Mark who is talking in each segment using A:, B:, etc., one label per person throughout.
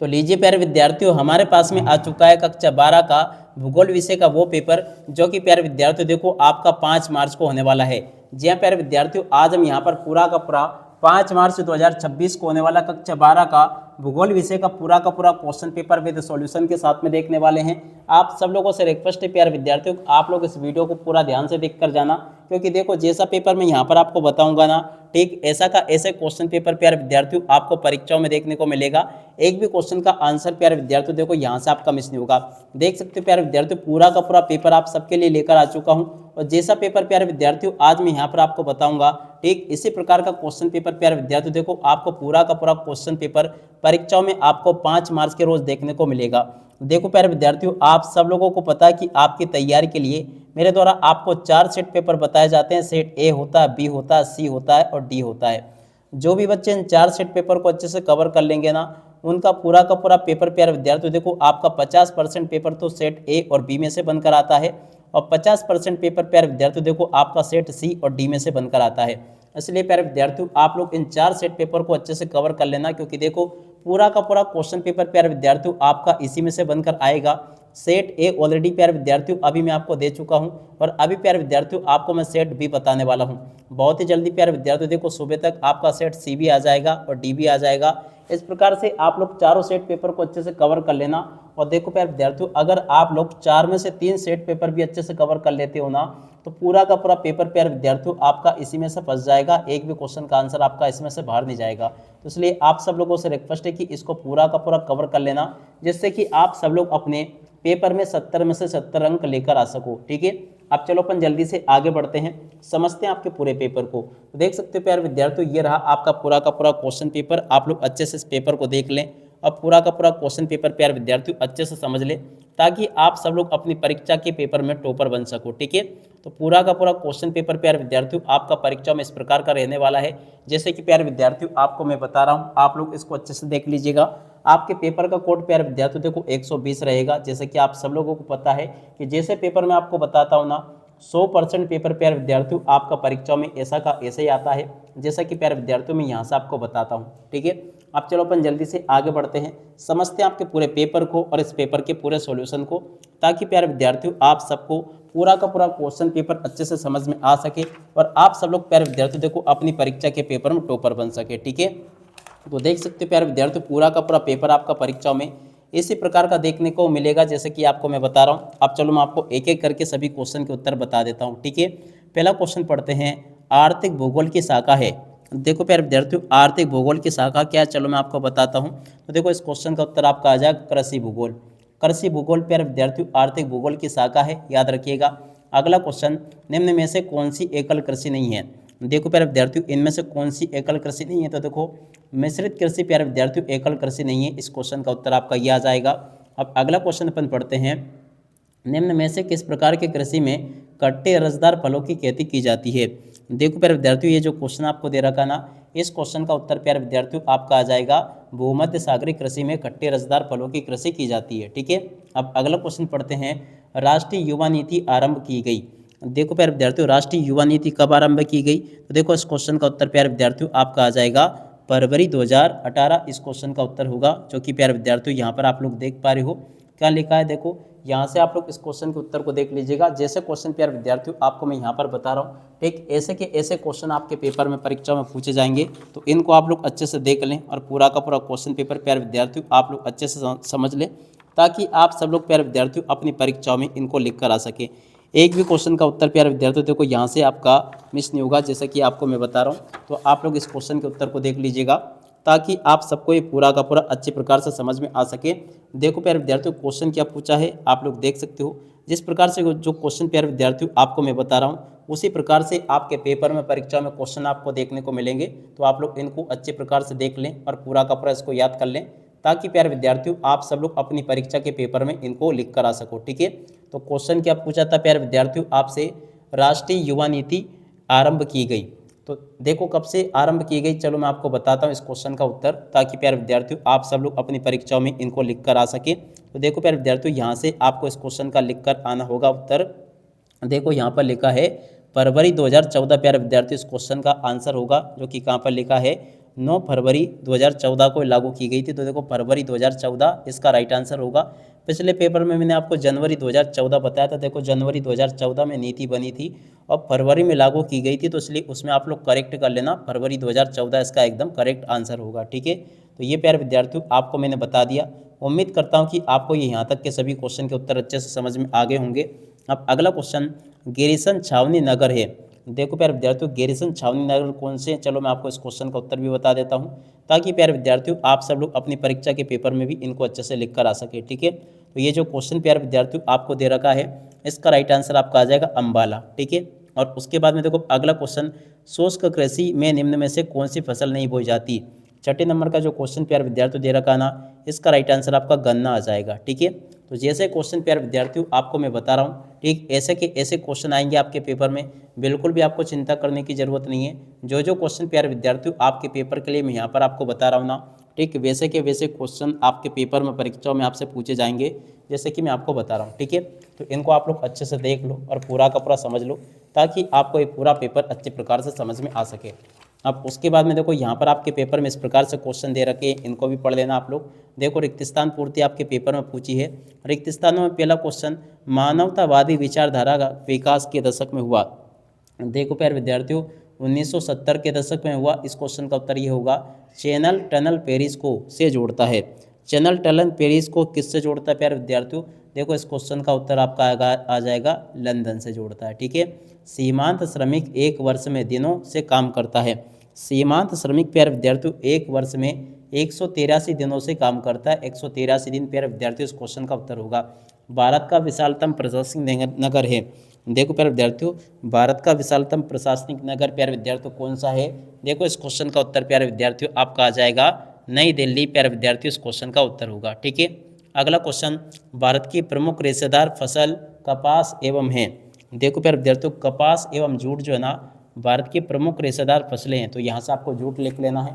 A: तो लीजिए प्यारे विद्यार्थियों, हमारे पास में आ चुका है कक्षा 12 का भूगोल विषय का वो पेपर जो कि प्यारे विद्यार्थियों देखो आपका 5 मार्च को होने वाला है। जी हाँ प्यारे विद्यार्थियों, आज हम यहाँ पर पूरा का पूरा 5 मार्च 2026 को होने वाला कक्षा 12 का भूगोल विषय का पूरा क्वेश्चन पेपर विद सॉल्यूशन के साथ में देखने वाले हैं। आप सब लोगों से रिक्वेस्ट है प्यारे विद्यार्थियों, आप लोग इस वीडियो को पूरा ध्यान से देख कर जाना, क्योंकि देखो जैसा पेपर मैं यहाँ पर आपको बताऊंगा ना, ठीक ऐसा का ऐसे क्वेश्चन पेपर प्यारे विद्यार्थियों आपको परीक्षाओं में देखने को मिलेगा। एक भी क्वेश्चन का आंसर प्यारे विद्यार्थियों देखो यहाँ से आपका मिस नहीं होगा। देख सकते हो प्यारे विद्यार्थियों, पूरा का पूरा पेपर आप सबके लिए लेकर आ चुका हूँ, और जैसा पेपर प्यारे विद्यार्थियों आज मैं यहाँ पर आपको बताऊंगा, ठीक इसी प्रकार का क्वेश्चन पेपर प्यारे विद्यार्थियों देखो आपको पूरा का पूरा क्वेश्चन पेपर परीक्षाओं में आपको 5 मार्च के रोज देखने को मिलेगा। देखो प्यारे विद्यार्थियों, आप सब लोगों को पता है कि आपकी तैयारी के लिए मेरे द्वारा आपको 4 सेट पेपर बताए जाते हैं। सेट ए होता है, बी होता है, सी होता है और डी होता है। जो भी बच्चे इन 4 सेट पेपर को अच्छे से कवर कर लेंगे ना, उनका पूरा का पूरा पेपर प्यारे विद्यार्थियों देखो आपका 50% पेपर तो सेट ए और बी में से बनकर आता है, और 50% पेपर प्यारे विद्यार्थियों देखो आपका सेट सी और डी में से बनकर आता है। इसलिए प्यारे विद्यार्थियों आप लोग इन 4 सेट पेपर को अच्छे से कवर कर लेना, क्योंकि देखो पूरा का पूरा क्वेश्चन पेपर प्यारे विद्यार्थियों आपका इसी में से बनकर आएगा। सेट ए ऑलरेडी प्यारे विद्यार्थियों अभी मैं आपको दे चुका हूं, और अभी प्यारे विद्यार्थियों आपको मैं सेट बी बताने वाला हूं। बहुत ही जल्दी प्यारे विद्यार्थियों देखो सुबह तक आपका सेट सी भी आ जाएगा और डी भी आ जाएगा। इस प्रकार से आप लोग चारों सेट पेपर को अच्छे से कवर कर लेना। और देखो प्यारे विद्यार्थियों, अगर आप लोग 4 में से 3 सेट पेपर भी अच्छे से कवर कर लेते हो ना, तो पूरा का पूरा पेपर प्यारे विद्यार्थियों आपका इसी में से फंस जाएगा। एक भी क्वेश्चन का आंसर आपका इसमें से बाहर नहीं जाएगा। तो इसलिए आप सब लोगों से रिक्वेस्ट है कि इसको पूरा का पूरा कवर कर लेना, जिससे कि आप सब लोग अपने पेपर में 70 में से 70 अंक लेकर आ सको। ठीक है, अब चलो अपन जल्दी से आगे बढ़ते हैं, समझते हैं आपके पूरे पेपर को। तो देख सकते हो प्यारे विद्यार्थियों, ये रहा आपका पूरा का पूरा क्वेश्चन पेपर। आप लोग अच्छे से इस पेपर को देख लें, और पूरा का पूरा क्वेश्चन पेपर प्यारे विद्यार्थियों अच्छे से समझ लें, ताकि आप सब लोग अपनी परीक्षा के पेपर में टॉपर बन सको। ठीक है, तो पूरा का पूरा क्वेश्चन पेपर प्यारे विद्यार्थियों आपका परीक्षा में इस प्रकार का रहने वाला है। जैसे कि प्यारे विद्यार्थियों आपको मैं बता रहा हूँ, आप लोग इसको अच्छे से देख लीजिएगा। आपके पेपर का कोड प्यारे विद्यार्थियों देखो 120 रहेगा। जैसे कि आप सब लोगों को पता है कि जैसे पेपर में आपको बताता हूँ ना, 100% पेपर प्यारे विद्यार्थियों आपका परीक्षा में ऐसा का ऐसे ही आता है, जैसा कि प्यारे विद्यार्थियों मैं यहाँ से आपको बताता हूँ। ठीक है, अब चलो अपन जल्दी से आगे बढ़ते हैं, समझते हैं आपके पूरे पेपर को और इस पेपर के पूरे सॉल्यूशन को, ताकि प्यारे विद्यार्थियों आप सबको पूरा का पूरा क्वेश्चन पेपर अच्छे से समझ में आ सके, और आप सब लोग प्यारे विद्यार्थियों देखो अपनी परीक्षा के पेपर में टॉपर बन सके। ठीक है, तो देख सकते हो प्यारे विद्यार्थियों पूरा का पूरा पेपर आपका परीक्षा में इसी प्रकार का देखने को मिलेगा, जैसे कि आपको मैं बता रहा हूँ। अब चलो मैं आपको एक एक करके सभी क्वेश्चन के उत्तर बता देता हूँ। ठीक है, पहला क्वेश्चन पढ़ते हैं, आर्थिक भूगोल की शाखा है। देखो प्यारे विद्यार्थियों, आर्थिक भूगोल की शाखा क्या है, चलो मैं आपको बताता हूँ। तो देखो इस क्वेश्चन का उत्तर आपका आ जाएगा कृषि भूगोल। कृषि भूगोल प्यारे विद्यार्थियों आर्थिक भूगोल की शाखा है, याद रखिएगा। अगला क्वेश्चन, निम्न में से कौन सी एकल कृषि नहीं है। देखो प्यारे विद्यार्थियों, इनमें से कौन सी एकल कृषि नहीं है, तो देखो मिश्रित कृषि प्यारे विद्यार्थियों एकल कृषि नहीं है। इस क्वेश्चन का उत्तर आपका ये आ जाएगा। अब अगला क्वेश्चन अपन पढ़ते हैं, निम्न में से किस प्रकार के कृषि में कट्टे रसदार फलों की खेती की जाती है। देखो प्यारे विद्यार्थियों, ये जो क्वेश्चन आपको दे रखा ना, इस क्वेश्चन का उत्तर प्यारे विद्यार्थियों आपका आ जाएगा, भूमध्य सागरीय कृषि में खट्टे रसदार फलों की कृषि की जाती है। ठीक है, अब अगला क्वेश्चन पढ़ते हैं, राष्ट्रीय युवा नीति आरंभ की गई। देखो प्यारे विद्यार्थियों, राष्ट्रीय युवा नीति कब आरंभ की गई, तो देखो इस क्वेश्चन का उत्तर प्यारे विद्यार्थियों आपका आ जाएगा फरवरी 2018। इस क्वेश्चन का उत्तर होगा, जो कि प्यारे विद्यार्थियों यहाँ पर आप लोग देख पा रहे हो क्या लिखा है। देखो यहाँ से आप लोग इस क्वेश्चन के उत्तर को देख लीजिएगा। जैसे क्वेश्चन प्यारे विद्यार्थियों आपको मैं यहाँ पर बता रहा हूँ, ठीक ऐसे के ऐसे क्वेश्चन आपके पेपर में परीक्षा में पूछे जाएंगे, तो इनको आप लोग अच्छे से देख लें, और पूरा का पूरा क्वेश्चन पेपर प्यारे विद्यार्थियों आप लोग अच्छे से समझ लें, ताकि आप सब लोग प्यारे विद्यार्थियों अपनी परीक्षाओं में इनको लिख कर आ सके। एक भी क्वेश्चन का उत्तर प्यारे विद्यार्थियों देखो यहाँ से आपका मिस नहीं होगा, जैसे कि आपको मैं बता रहा हूँ। तो आप लोग इस क्वेश्चन के उत्तर को देख लीजिएगा, ताकि आप सबको ये पूरा का पूरा अच्छे प्रकार से समझ में आ सके। देखो प्यारे विद्यार्थियों, क्वेश्चन क्या पूछा है आप लोग देख सकते हो। जिस प्रकार से जो क्वेश्चन प्यारे विद्यार्थियों आपको मैं बता रहा हूँ, उसी प्रकार से आपके पेपर में परीक्षा में क्वेश्चन आपको देखने को मिलेंगे। तो आप लोग इनको अच्छे प्रकार से देख लें और पूरा का पूरा इसको याद कर लें, ताकि प्यारे विद्यार्थियों आप सब लोग अपनी परीक्षा के पेपर में इनको लिख कर आ सको। ठीक है, तो क्वेश्चन क्या पूछा था प्यारे विद्यार्थियों आपसे, राष्ट्रीय युवा नीति आरंभ की गई। तो देखो कब से आरंभ की गई, चलो मैं आपको बताता हूँ इस क्वेश्चन का उत्तर, ताकि प्यारे विद्यार्थियों आप सब लोग अपनी परीक्षाओं में इनको लिख कर आ सके। तो देखो प्यारे विद्यार्थियों, यहाँ से आपको इस क्वेश्चन का लिख कर आना होगा उत्तर। देखो यहाँ पर लिखा है फरवरी 2014 प्यारे विद्यार्थियों इस क्वेश्चन का आंसर होगा, जो कि कहाँ पर लिखा है 9 फरवरी 2014 को लागू की गई थी। तो देखो फरवरी 2014 इसका राइट आंसर होगा। पिछले पेपर में मैंने आपको जनवरी 2014 बताया था। देखो जनवरी 2014 में नीति बनी थी और फरवरी में लागू की गई थी, तो इसलिए उसमें आप लोग करेक्ट कर लेना, फरवरी 2014 इसका एकदम करेक्ट आंसर होगा। ठीक है, तो ये प्यारे विद्यार्थियों आपको मैंने बता दिया। उम्मीद करता हूँ कि आपको ये यहाँ तक के सभी क्वेश्चन के उत्तर अच्छे से समझ में आ गए होंगे। अब अगला क्वेश्चन गिरिसन छावनी नगर है। देखो प्यारे विद्यार्थियों गिरिसन छावनी नगर कौन से हैं, चलो मैं आपको इस क्वेश्चन का उत्तर भी बता देता हूँ, ताकि प्यारे विद्यार्थियों आप सब लोग अपनी परीक्षा के पेपर में भी इनको अच्छे से लिख कर आ सके। ठीक है, तो ये जो क्वेश्चन प्यारे विद्यार्थियों आपको दे रखा है, इसका राइट आंसर आपका आ जाएगा अम्बाला। ठीक है, और उसके बाद में देखो अगला क्वेश्चन शुष्क कृषि में निम्न में से कौन सी फसल नहीं बोई जाती। छठे नंबर का जो क्वेश्चन प्यारे विद्यार्थियों दे रखा ना, इसका राइट आंसर आपका गन्ना आ जाएगा। ठीक है, तो जैसे क्वेश्चन प्यारे विद्यार्थियों आपको मैं बता रहा हूँ, ठीक ऐसे के ऐसे क्वेश्चन आएंगे आपके पेपर में, बिल्कुल भी आपको चिंता करने की ज़रूरत नहीं है। जो जो क्वेश्चन प्यारे विद्यार्थियों आपके पेपर के लिए मैं यहाँ पर आपको बता रहा हूँ ना, ठीक वैसे के वैसे क्वेश्चन आपके पेपर में परीक्षाओं में आपसे पूछे जाएंगे, जैसे कि मैं आपको बता रहा हूँ। ठीक है, तो इनको आप लोग अच्छे से देख लो और पूरा का पूरा समझ लो, ताकि आपको ये पूरा पेपर अच्छे प्रकार से समझ में आ सके। अब उसके बाद में देखो यहाँ पर आपके पेपर में इस प्रकार से क्वेश्चन दे रखे हैं, इनको भी पढ़ लेना आप लोग। देखो रिक्त स्थान पूर्ति आपके पेपर में पूछी है। रिक्त स्थानों में पहला क्वेश्चन मानवतावादी विचारधारा का विकास के दशक में हुआ। देखो प्यारे विद्यार्थियों 1970 के दशक में हुआ। इस क्वेश्चन का उत्तर ये होगा चैनल टनल पेरिस को से जोड़ता है। चैनल टनल पेरिस को किससे जोड़ता है प्यारे विद्यार्थियों, देखो इस क्वेश्चन का उत्तर आपका आ जाएगा लंदन से जोड़ता है। ठीक है, सीमांत श्रमिक एक वर्ष में दिनों से काम करता है। सीमांत श्रमिक प्यारे विद्यार्थियों एक वर्ष में 183 दिनों से काम करता है। 183 दिन प्यारे विद्यार्थियों इस क्वेश्चन का उत्तर होगा। भारत का विशालतम प्रशासनिक नगर है। देखो प्यारे विद्यार्थियों भारत का विशालतम प्रशासनिक नगर प्यारे विद्यार्थियों कौन सा है, देखो इस क्वेश्चन का उत्तर प्यारे विद्यार्थियों आपका आ जाएगा नई दिल्ली। प्यारे विद्यार्थियों इस क्वेश्चन का उत्तर होगा। ठीक है, अगला क्वेश्चन भारत की प्रमुख रेशेदार फसल कपास एवं है। देखो प्यारे विद्यार्थियों कपास एवं जूट जो है ना भारत की प्रमुख रेशेदार फसलें हैं, तो यहाँ से आपको जूट लिख लेना है।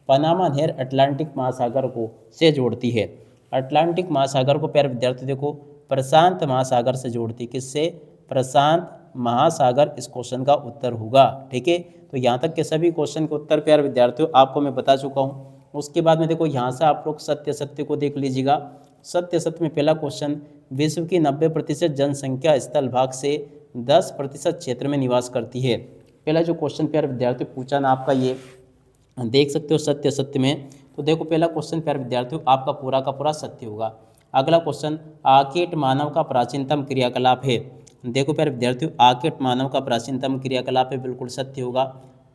A: पनामा नहर अटलांटिक महासागर को से जोड़ती है। अटलांटिक महासागर को प्यारे विद्यार्थी देखो प्रशांत महासागर से जोड़ती है। किससे, प्रशांत महासागर इस क्वेश्चन का उत्तर होगा। ठीक है, तो यहाँ तक के सभी क्वेश्चन के उत्तर प्यारे विद्यार्थियों आपको मैं बता चुका हूँ। उसके बाद में देखो यहाँ से आप लोग सत्य सत्य को देख लीजिएगा। सत्य सत्य में पहला क्वेश्चन विश्व की 90% जनसंख्या स्थल भाग से 10% क्षेत्र में निवास करती है। पहला जो क्वेश्चन प्यारे विद्यार्थियों पूछा ना आपका ये देख सकते हो सत्य सत्य में, तो देखो पहला क्वेश्चन प्यारे विद्यार्थियों आपका पूरा का पूरा सत्य होगा। अगला क्वेश्चन आकेट मानव का प्राचीनतम क्रियाकलाप है। देखो प्यारे विद्यार्थियों आकेट मानव का प्राचीनतम क्रियाकलाप है, बिल्कुल सत्य होगा।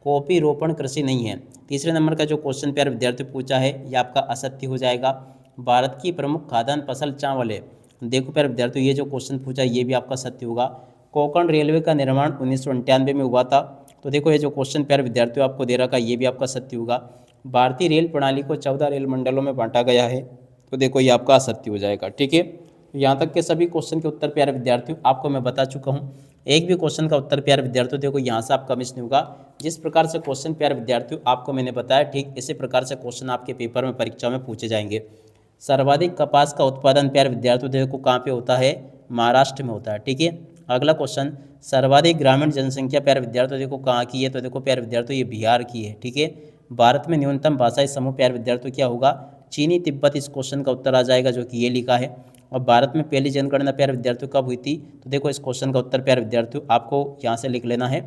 A: कॉफी रोपण कृषि नहीं है। तीसरे नंबर का जो क्वेश्चन प्यारे विद्यार्थियों पूछा है ये आपका असत्य हो जाएगा। भारत की प्रमुख खाद्यान्न फसल चावल है। देखो प्यारे विद्यार्थियों ये जो क्वेश्चन पूछा ये भी आपका सत्य होगा। कोंकण रेलवे का निर्माण 1998 में हुआ था। तो देखो ये जो क्वेश्चन प्यारे विद्यार्थियों आपको दे रखा है ये भी आपका सत्य होगा। भारतीय रेल प्रणाली को 14 रेल मंडलों में बांटा गया है। तो देखो ये आपका असत्य हो जाएगा। ठीक है, यहाँ तक के सभी क्वेश्चन के उत्तर प्यारे विद्यार्थियों आपको मैं बता चुका हूँ। एक भी क्वेश्चन का उत्तर प्यारे विद्यार्थियों देखो यहाँ से आपका मिस नहीं होगा। जिस प्रकार से क्वेश्चन प्यारे विद्यार्थियों आपको मैंने बताया ठीक इसी प्रकार से क्वेश्चन आपके पेपर में परीक्षा में पूछे जाएंगे। सर्वाधिक कपास का उत्पादन प्यारे विद्यार्थियों देखो कहाँ पे होता है, महाराष्ट्र में होता है। ठीक है, अगला क्वेश्चन सर्वाधिक ग्रामीण जनसंख्या प्यारे विद्यार्थियों देखो कहाँ की है, तो देखो प्यारे विद्यार्थियों ये बिहार की है। ठीक है, भारत में न्यूनतम भाषाई समूह प्यारे विद्यार्थियों क्या होगा, चीनी तिब्बत इस क्वेश्चन का उत्तर आ जाएगा जो कि ये लिखा है। और भारत में पहली जनगणना प्यारे विद्यार्थियों कब हुई थी, तो देखो इस क्वेश्चन का उत्तर प्यारे विद्यार्थियों आपको यहाँ से लिख लेना है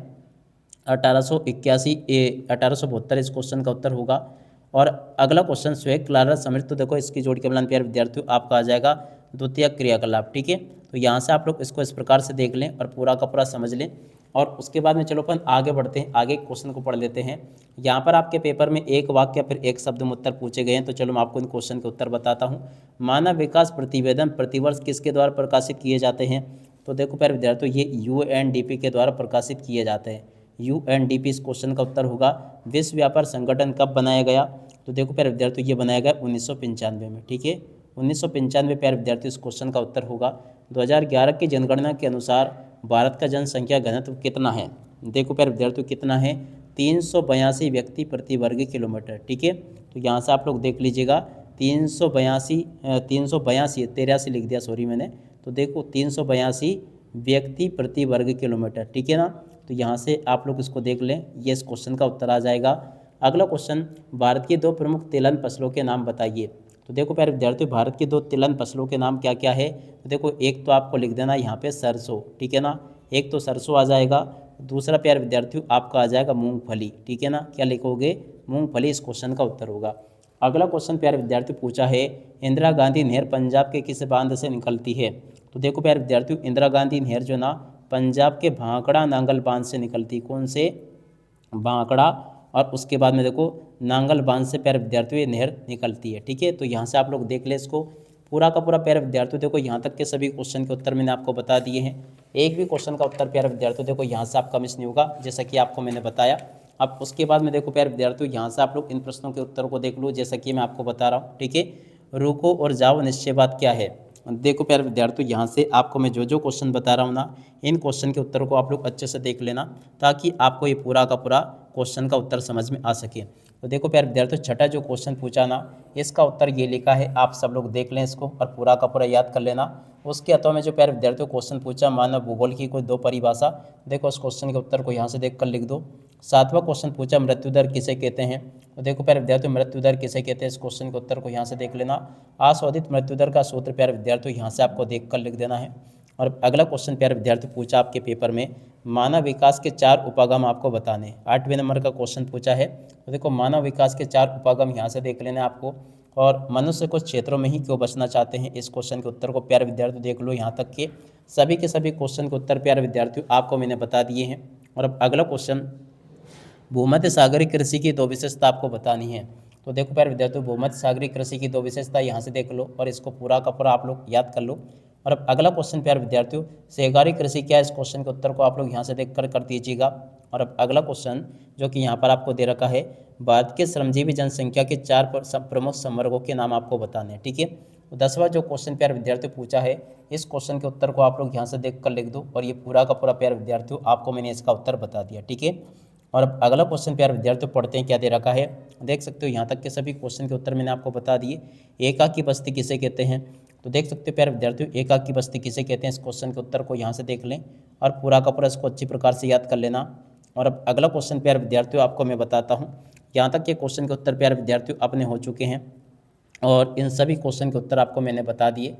A: 1872 इस क्वेश्चन का उत्तर होगा। और अगला क्वेश्चन स्वेग क्लारा समिट, तो देखो इसकी जोड़ के मिलान प्यारे विद्यार्थियों आपका आ जाएगा द्वितीय क्रियाकलाप। ठीक है, तो यहाँ से आप लोग इसको इस प्रकार से देख लें और पूरा का पूरा समझ लें। और उसके बाद में चलो अपन आगे बढ़ते हैं, आगे क्वेश्चन को पढ़ लेते हैं। यहाँ पर आपके पेपर में एक वाक्य फिर एक शब्द में उत्तर पूछे गए हैं, तो चलो मैं आपको इन क्वेश्चन के उत्तर बताता हूँ। मानव विकास प्रतिवेदन प्रतिवर्ष किसके द्वारा प्रकाशित किए जाते हैं, तो देखो प्यारे विद्यार्थियों ये UNDP के द्वारा प्रकाशित किए जाते हैं। UNDP इस क्वेश्चन का उत्तर होगा। विश्व व्यापार संगठन कब बनाया गया, तो देखो प्यारे विद्यार्थियों ये बनाया गया 1995 में। ठीक है, 1995 प्यारे विद्यार्थियों इस क्वेश्चन का उत्तर होगा। 2011 की जनगणना के अनुसार भारत का जनसंख्या घनत्व कितना है, देखो प्यारे विद्यार्थियों कितना है, 382 व्यक्ति प्रति वर्ग किलोमीटर। ठीक है, तो यहाँ से आप लोग देख लीजिएगा 83 लिख दिया सॉरी मैंने, तो देखो 382 व्यक्ति प्रति वर्ग किलोमीटर। ठीक है ना, तो यहाँ से आप लोग इसको देख लें, ये इस क्वेश्चन का उत्तर आ जाएगा। अगला क्वेश्चन, भारत की 2 प्रमुख तिलहन फसलों के नाम बताइए। तो देखो प्यारे विद्यार्थियों, भारत की 2 तिलहन फसलों के नाम क्या क्या है। तो देखो एक तो आपको लिख देना यहाँ पे सरसों, ठीक है ना, एक तो सरसों आ जाएगा। दूसरा प्यारे विद्यार्थियों आपका आ जाएगा मूंगफली, ठीक है ना, क्या लिखोगे, मूंगफली इस क्वेश्चन का उत्तर होगा। अगला क्वेश्चन प्यारे विद्यार्थियों पूछा है, इंदिरा गांधी नहर पंजाब के किस बांध से निकलती है। तो देखो प्यारे विद्यार्थियों, इंदिरा गांधी नहर जो ना पंजाब के भांकड़ा नांगल बांध से निकलती, कौन से, भांकड़ा, और उसके बाद में देखो नांगल बांध से प्यारे विद्यार्थियों ये नहर निकलती है, ठीक है। तो यहाँ से आप लोग देख ले इसको पूरा का पूरा प्यारे विद्यार्थियों, देखो यहाँ तक के सभी क्वेश्चन के उत्तर मैंने आपको बता दिए हैं। एक भी क्वेश्चन का उत्तर प्यारे विद्यार्थियों देखो यहाँ से आपका मिस नहीं होगा, जैसा कि आपको मैंने बताया। अब उसके बाद में देखो प्यारे विद्यार्थियों यहाँ से आप लोग इन प्रश्नों के उत्तर को देख लो, जैसा कि मैं आपको बता रहा हूँ, ठीक है। रुको और जाओ निश्चयवाद क्या है। देखो प्यारे विद्यार्थियों यहाँ से आपको मैं जो जो क्वेश्चन बता रहा हूँ ना, इन क्वेश्चन के उत्तर को आप लोग अच्छे से देख लेना, ताकि आपको ये पूरा का पूरा क्वेश्चन का उत्तर समझ में आ सके। तो देखो प्यारे विद्यार्थियों, छठा जो क्वेश्चन पूछा ना, इसका उत्तर ये लिखा है, आप सब लोग देख लें इसको और पूरा का पूरा याद कर लेना। उसके अथवा में जो प्यारे विद्यार्थियों क्वेश्चन पूछा, मानव भूगोल की कोई 2 परिभाषा, देखो उस क्वेश्चन के उत्तर को यहाँ से देख कर लिख दो। 7वां क्वेश्चन पूछा, मृत्यु दर किसे कहते हैं। तो देखो प्यारे विद्यार्थियों, मृत्यु दर किसे कहते हैं, इस क्वेश्चन के उत्तर को यहाँ से देख लेना। आस्वादित मृत्यु दर का सूत्र प्यारे विद्यार्थियों यहाँ से आपको देख कर लिख देना है। और अगला क्वेश्चन प्यारे विद्यार्थी पूछा आपके पेपर में, मानव विकास के 4 उपागम आपको बताने। 8वें नंबर का क्वेश्चन पूछा है। तो देखो मानव विकास के 4 उपागम यहाँ से देख लेना आपको। और मनुष्य कुछ क्षेत्रों में ही क्यों बचना चाहते हैं, इस क्वेश्चन के उत्तर को प्यारे विद्यार्थी देख लो। यहाँ तक के सभी क्वेश्चन के उत्तर प्यारे विद्यार्थियों आपको मैंने बता दिए हैं। और अब अगला क्वेश्चन, भूमध्य सागरीय कृषि की 2 विशेषता आपको बतानी है। तो देखो प्यारे विद्यार्थियों, भूमध्य सागरीय कृषि की 2 विशेषता यहाँ से देख लो और इसको पूरा का पूरा आप लोग याद कर लो। और अब अगला क्वेश्चन प्यारे विद्यार्थियों, सहकारी कृषि क्या है, इस क्वेश्चन के उत्तर को आप लोग यहाँ से देख कर दीजिएगा। और अब अगला क्वेश्चन जो कि यहाँ पर आपको दे रखा है, भारत के श्रमजीवी जनसंख्या के 4 प्रमुख संवर्गों के नाम आपको बताने हैं, ठीक है। तो 10वां जो क्वेश्चन प्यारे विद्यार्थियों पूछा है, इस क्वेश्चन के उत्तर को आप लोग यहाँ से देख कर लिख दो और ये पूरा का पूरा प्यारे विद्यार्थियों आपको मैंने इसका उत्तर बता दिया, ठीक है। और अब अगला क्वेश्चन प्यारे विद्यार्थियों पढ़ते हैं क्या दे रखा है, देख सकते हो यहाँ तक के सभी क्वेश्चन के उत्तर मैंने आपको बता दिए। एकाकी बस्ती किसे कहते हैं। तो देख सकते हो प्यारे विद्यार्थियों, एकाकी बस्ती किसे कहते हैं, इस क्वेश्चन के उत्तर को यहाँ से देख लें और पूरा का पूरा इसको अच्छी प्रकार से याद कर लेना। और अब अगला क्वेश्चन प्यारे विद्यार्थियों आपको मैं बताता हूँ। यहाँ तक के क्वेश्चन के उत्तर प्यारे विद्यार्थियों अपने हो चुके हैं और इन सभी क्वेश्चन के उत्तर आपको मैंने बता दिए।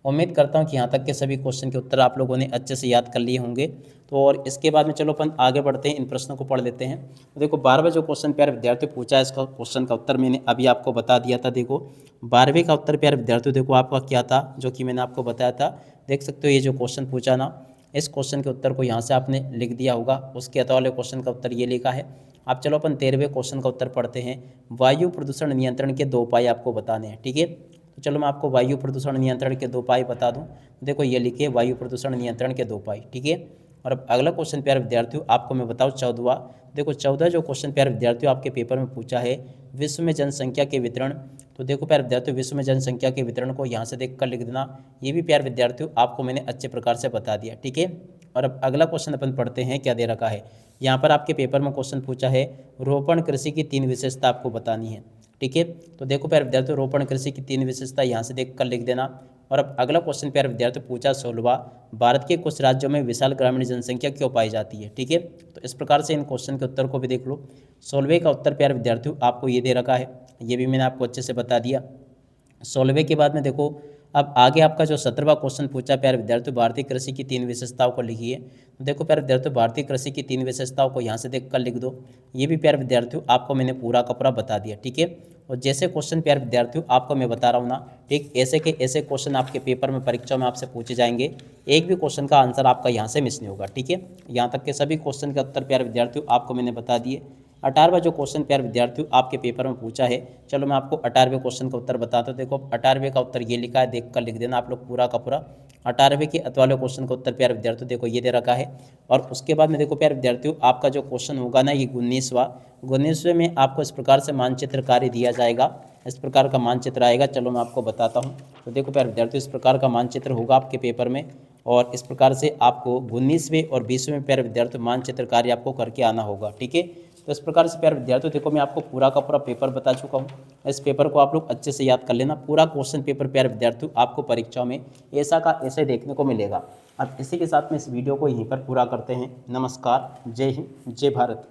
A: उम्मीद करता हूँ कि यहाँ तक के सभी क्वेश्चन के उत्तर आप लोगों ने अच्छे से याद कर लिए होंगे। तो और इसके बाद में चलो अपन आगे बढ़ते हैं, इन प्रश्नों को पढ़ लेते हैं। तो देखो 12वां जो क्वेश्चन प्यारे विद्यार्थियों पूछा है, इसका क्वेश्चन का उत्तर मैंने अभी आपको बता दिया था। देखो 12वें का उत्तर प्यारे विद्यार्थियों देखो आपका क्या था, जो कि मैंने आपको बताया था। देख सकते हो ये जो क्वेश्चन पूछा ना, इस क्वेश्चन के उत्तर को यहाँ से आपने लिख दिया होगा। उसके अतः वाले क्वेश्चन का उत्तर ये लिखा है। अब चलो अपन 13वें क्वेश्चन का उत्तर पढ़ते हैं। वायु प्रदूषण नियंत्रण के 2 उपाय आपको बताने हैं, ठीक है। तो चलो मैं आपको वायु प्रदूषण नियंत्रण के 2 उपाय बता दूं। देखो ये लिखिए, वायु प्रदूषण नियंत्रण के 2 उपाय, ठीक है। और अब अगला क्वेश्चन प्यारे विद्यार्थियों आपको मैं बताऊं 14वां। देखो 14 जो क्वेश्चन प्यारे विद्यार्थियों आपके पेपर में पूछा है, विश्व में जनसंख्या के वितरण। तो देखो प्यारे विद्यार्थियों, विश्व में जनसंख्या के वितरण को यहाँ से देख कर लिख देना। ये भी प्यारे विद्यार्थियों आपको मैंने अच्छे प्रकार से बता दिया, ठीक है। और अब अगला क्वेश्चन अपन पढ़ते हैं क्या दे रखा है। यहाँ पर आपके पेपर में क्वेश्चन पूछा है, रोपण कृषि की 3 विशेषता आपको बतानी है, ठीक है। तो देखो प्यारे विद्यार्थियों, रोपण कृषि की 3 विशेषता यहाँ से देख कर लिख देना। और अब अगला क्वेश्चन प्यारे विद्यार्थियों पूछा 16वां, भारत के कुछ राज्यों में विशाल ग्रामीण जनसंख्या क्यों पाई जाती है, ठीक है। तो इस प्रकार से इन क्वेश्चन के उत्तर को भी देख लो। 16वें का उत्तर प्यारे विद्यार्थियों आपको ये दे रखा है, ये भी मैंने आपको अच्छे से बता दिया। 16वें के बाद में देखो अब आगे आपका जो 17वां क्वेश्चन पूछा प्यारे विद्यार्थियों, भारतीय कृषि की 3 विशेषताओं को लिखिए। तो देखो प्यारे विद्यार्थियों, भारतीय कृषि की 3 विशेषताओं को यहाँ से देख कर लिख दो। ये भी प्यारे विद्यार्थियों आपको मैंने पूरा का पूरा बता दिया, ठीक है। और जैसे क्वेश्चन प्यारे विद्यार्थियों आपको मैं बता रहा हूँ ना, ठीक ऐसे के ऐसे क्वेश्चन आपके पेपर में परीक्षा में आपसे पूछे जाएंगे। एक भी क्वेश्चन का आंसर आपका यहाँ से मिस नहीं होगा, ठीक है। यहाँ तक के सभी क्वेश्चन का उत्तर प्यारे विद्यार्थियों आपको मैंने बता दिए। 18वां जो क्वेश्चन प्यारे विद्यार्थियों आपके पेपर में पूछा है, चलो मैं आपको 18वें क्वेश्चन का उत्तर बताता हूँ। देखो 18वें का उत्तर ये लिखा है, देख कर लिख देना आप लोग पूरा का पूरा। 18वें के अतवाले क्वेश्चन का उत्तर प्यारे विद्यार्थियों देखो ये दे रखा है। और उसके बाद में देखो प्यारे विद्यार्थियों आपका जो क्वेश्चन होगा ना, ये 19वें में आपको इस प्रकार से मानचित्र कार्य दिया जाएगा। इस प्रकार का मानचित्र आएगा, चलो मैं आपको बताता हूँ। तो देखो प्यारे विद्यार्थियों, इस प्रकार का मानचित्र होगा आपके पेपर में और इस प्रकार से आपको 19वें और 20वें प्यारे विद्यार्थियों मानचित्र कार्य आपको करके आना होगा, ठीक है। तो इस प्रकार से प्यारे विद्यार्थियों देखो मैं आपको पूरा का पूरा पेपर बता चुका हूँ। इस पेपर को आप लोग अच्छे से याद कर लेना। पूरा क्वेश्चन पेपर प्यारे विद्यार्थियों आपको परीक्षा में ऐसा का ऐसे देखने को मिलेगा। अब इसी के साथ में इस वीडियो को यहीं पर पूरा करते हैं। नमस्कार, जय हिंद, जय भारत।